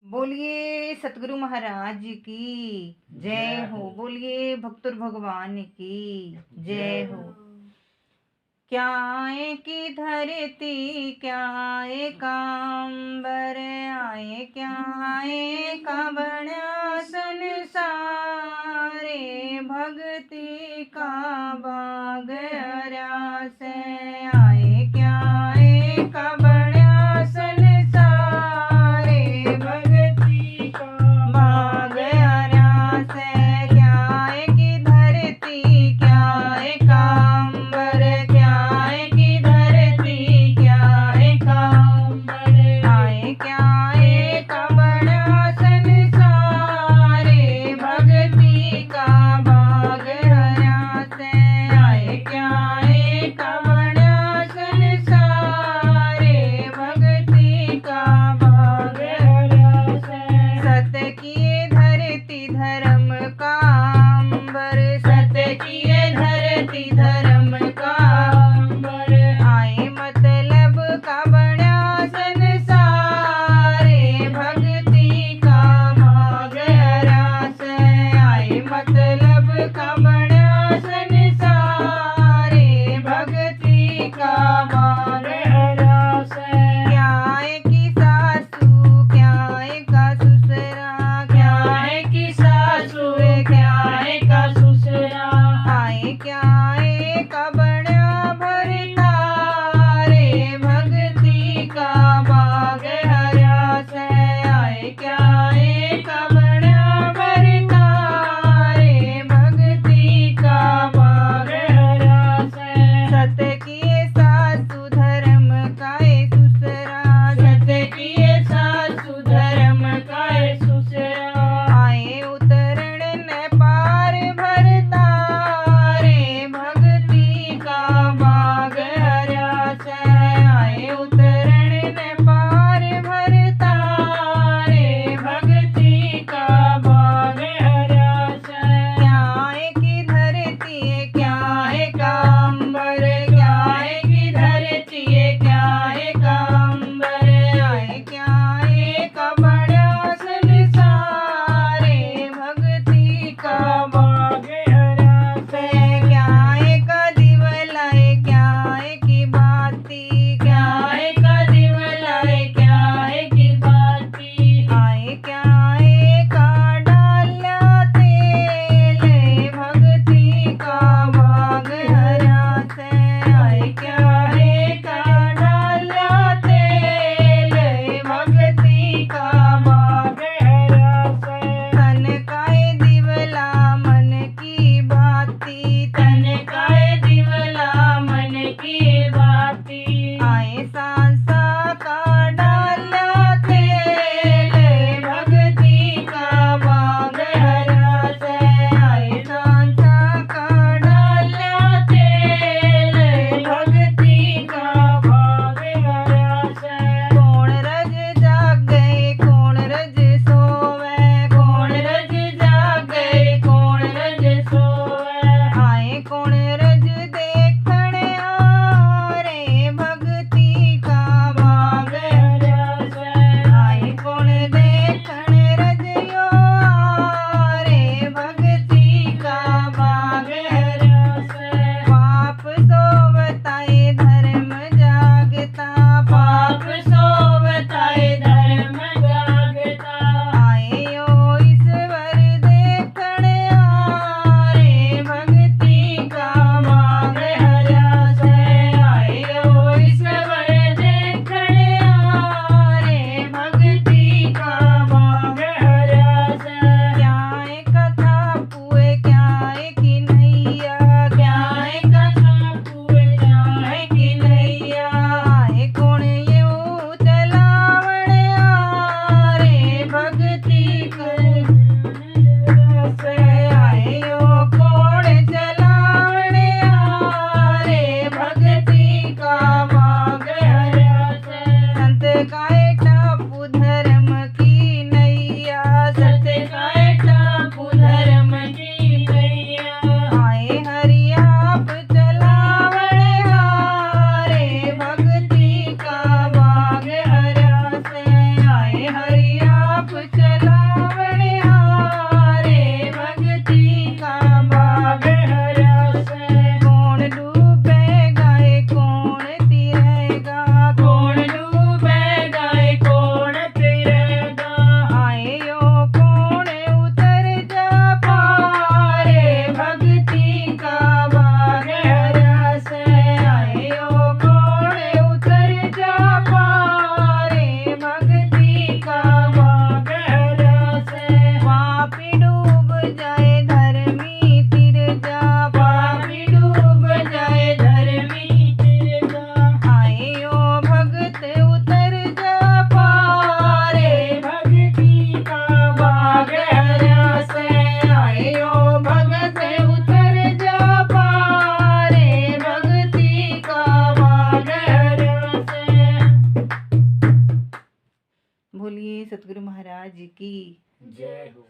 बोलिए सतगुरु महाराज की जय जय हो। हो। बोलिए भक्तुर भगवान की जय जय हो। हो। क्या आए की धरती, क्या आए कांबर, आए क्या आए कांबड़ा संसारे, भक्ति का बाग अरास, आए क्या आए कांबड़ा संसारे, भक्ति का बाग अरास, क्या आए की धरती, क्या आए कांबर, क्या आए की धरती, क्या आए कांबर, आए क्या आए कांबड़ा संसारे, भक्ति का बाग अरास, आए क्या आए कांबड़ा संसारे, भक्ति का बाग अरास, सत्य किए धरती धर्म का अंबर, सत्य किए धरती धर्म का अंबर, आए मतलब का बड़ा संसारे, भक्ति का बाग अरास, आए मतलब का बड़ा संसारे, भक्ति का बाग अरास, क्या आए की सासू, क्या आए का ससुरा, क्या आए की सासू, क्या आए का ससुरा, आए क्या आए का बड़ा भरतारे, भक्ति का बाग अरास, आए क्या आए का बड़ा भरतारे, भक्ति का बाग अरास, सत्य किए सासु धर्म काए ससुरा, सत्य किए सासु धर्म काए ससुरा, आए उतरण न पार भरतारे, भक्ति का बाग अरास, आए उतरण न पार भरतारे, की। जय हो।